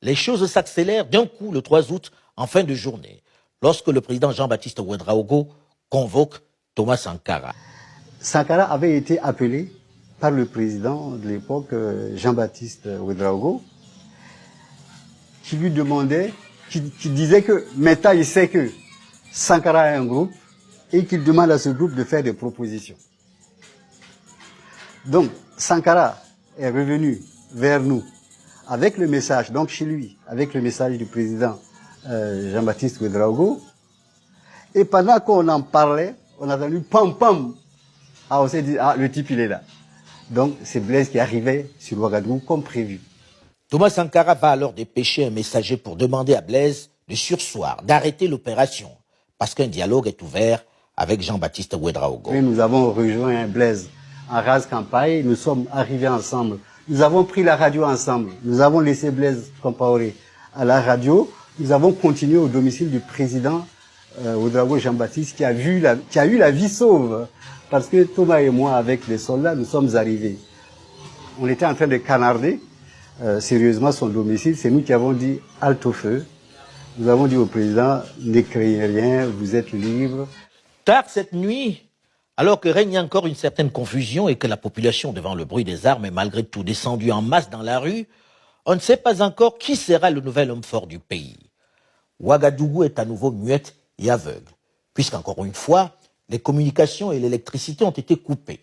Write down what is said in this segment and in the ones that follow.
les choses s'accélèrent d'un coup le 3 août en fin de journée, lorsque le président Jean-Baptiste Ouédraogo convoque Thomas Sankara. Sankara avait été appelé par le président de l'époque, Jean-Baptiste Ouédraogo, qui lui demandait, qui disait que maintenant il sait que Sankara a un groupe et qu'il demande à ce groupe de faire des propositions. Donc Sankara est revenu vers nous avec le message, donc chez lui, avec le message du président Jean-Baptiste Ouédraogo. Et pendant qu'on en parlait, on a entendu pam pam. Ah, on s'est dit, ah, le type il est là. Donc c'est Blaise qui arrivait sur Ouagadougou comme prévu. Thomas Sankara va alors dépêcher un messager pour demander à Blaise de surseoir, d'arrêter l'opération, parce qu'un dialogue est ouvert avec Jean-Baptiste Ouédraogo. Et nous avons rejoint Blaise en rase campagne, nous sommes arrivés ensemble. Nous avons pris la radio ensemble. Nous avons laissé Blaise Compaoré à la radio. Nous avons continué au domicile du président Ouédraogo Jean-Baptiste qui a eu la vie sauve. Parce que Thomas et moi, avec les soldats, nous sommes arrivés. On était en train de canarder sérieusement son domicile. C'est nous qui avons dit halte au feu. Nous avons dit au président, n'écrivez rien, vous êtes libre. Tard cette nuit, alors que règne encore une certaine confusion et que la population devant le bruit des armes est malgré tout descendue en masse dans la rue, on ne sait pas encore qui sera le nouvel homme fort du pays. Ouagadougou est à nouveau muette et aveugle, puisqu'encore une fois, les communications et l'électricité ont été coupées.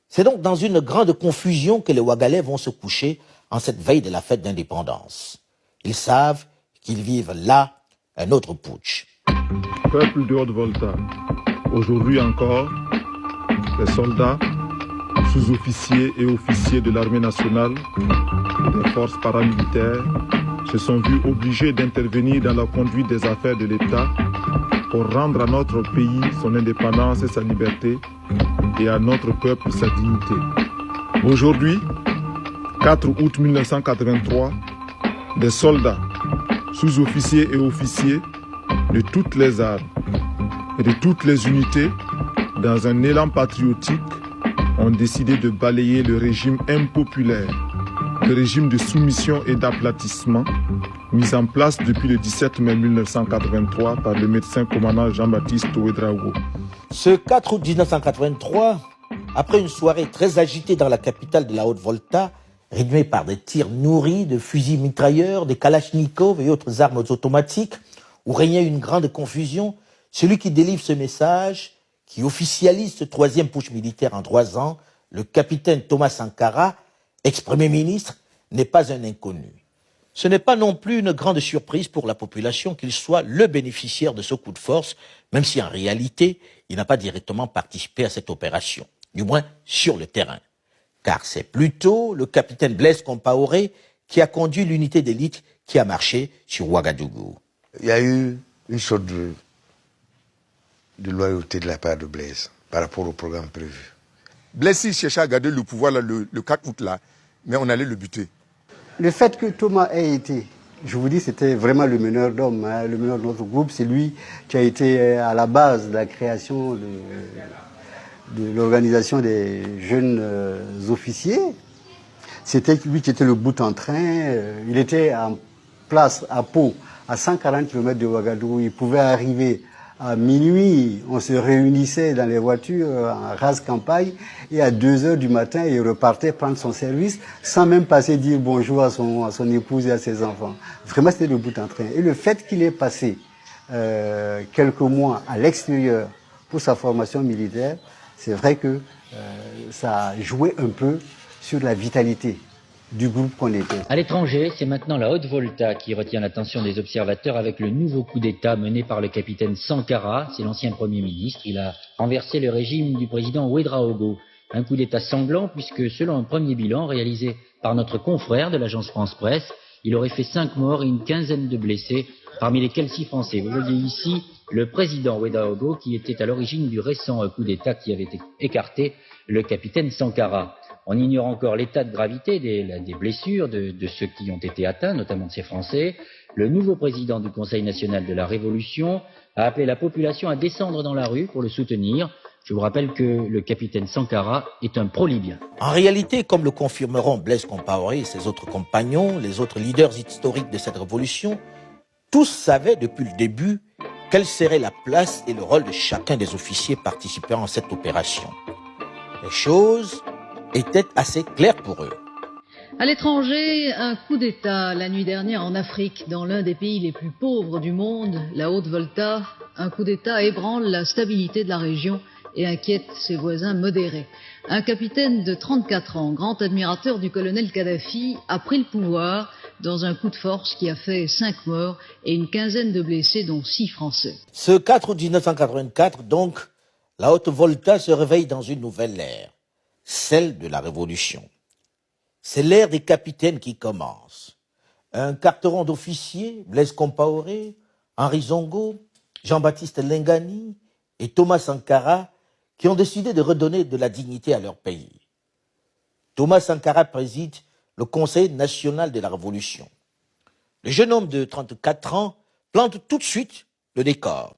C'est donc dans une grande confusion que les Ouagalais vont se coucher en cette veille de la fête d'indépendance. Ils savent qu'ils vivent là un autre putsch. Peuple de Haute-Volta, aujourd'hui encore, les soldats, sous-officiers et officiers de l'armée nationale et des forces paramilitaires se sont vus obligés d'intervenir dans la conduite des affaires de l'État pour rendre à notre pays son indépendance et sa liberté et à notre peuple sa dignité. Aujourd'hui, 4 août 1983, des soldats, sous-officiers et officiers de toutes les armes et de toutes les unités, dans un élan patriotique, ont décidé de balayer le régime impopulaire, le régime de soumission et d'aplatissement, mis en place depuis le 17 mai 1983 par le médecin commandant Jean-Baptiste Ouédraogo. Ce 4 août 1983, après une soirée très agitée dans la capitale de la Haute-Volta, rythmée par des tirs nourris de fusils mitrailleurs, des kalachnikovs et autres armes automatiques, où régnait une grande confusion, celui qui délivre ce message, qui officialise ce troisième putsch militaire en 3 ans, le capitaine Thomas Sankara, ex-premier ministre, n'est pas un inconnu. Ce n'est pas non plus une grande surprise pour la population qu'il soit le bénéficiaire de ce coup de force, même si en réalité, il n'a pas directement participé à cette opération, du moins sur le terrain. Car c'est plutôt le capitaine Blaise Compaoré qui a conduit l'unité d'élite qui a marché sur Ouagadougou. Il y a eu une sorte de loyauté de la part de Blaise par rapport au programme prévu. Blaise, il cherchait à garder le pouvoir là, le 4 août, là, mais on allait le buter. Le fait que Thomas ait été, je vous dis, c'était vraiment le meneur d'hommes, hein, le meneur de notre groupe. C'est lui qui a été à la base de la création de l'organisation des jeunes officiers. C'était lui qui était le bout en train. Il était en place à Pau, à 140 km de Ouagadougou. Il pouvait arriver à minuit, on se réunissait dans les voitures en rase campagne et à 2 heures du matin, il repartait prendre son service sans même passer dire bonjour à son épouse et à ses enfants. Vraiment, c'était le bout en train. Et le fait qu'il ait passé quelques mois à l'extérieur pour sa formation militaire, c'est vrai que ça a joué un peu sur la vitalité du groupe qu'on était. À l'étranger, c'est maintenant la Haute-Volta qui retient l'attention des observateurs avec le nouveau coup d'État mené par le capitaine Sankara, c'est l'ancien Premier ministre. Il a renversé le régime du président Ouédraogo. Un coup d'État sanglant puisque selon un premier bilan réalisé par notre confrère de l'agence France-Presse, il aurait fait 5 morts et une quinzaine de blessés, parmi lesquels 6 Français. Vous voyez ici le président Ouédraogo qui était à l'origine du récent coup d'État qui avait écarté le capitaine Sankara. On ignore encore l'état de gravité des blessures de ceux qui ont été atteints, notamment de ces Français. Le nouveau président du Conseil national de la Révolution a appelé la population à descendre dans la rue pour le soutenir. Je vous rappelle que le capitaine Sankara est un pro-libyen. En réalité, comme le confirmeront Blaise Compaoré et ses autres compagnons, les autres leaders historiques de cette révolution, tous savaient depuis le début quelle serait la place et le rôle de chacun des officiers participant à cette opération. Les choses étaient assez claires pour eux. À l'étranger, un coup d'État la nuit dernière en Afrique, dans l'un des pays les plus pauvres du monde, la Haute-Volta. Un coup d'État ébranle la stabilité de la région et inquiète ses voisins modérés. Un capitaine de 34 ans, grand admirateur du colonel Kadhafi, a pris le pouvoir dans un coup de force qui a fait 5 morts et une quinzaine de blessés, dont 6 Français. Ce 4 août 1984, donc, la Haute-Volta se réveille dans une nouvelle ère, celle de la Révolution. C'est l'ère des capitaines qui commence. Un carteron d'officiers, Blaise Compaoré, Henri Zongo, Jean-Baptiste Lengani et Thomas Sankara, qui ont décidé de redonner de la dignité à leur pays. Thomas Sankara préside le Conseil national de la Révolution. Le jeune homme de 34 ans plante tout de suite le décor.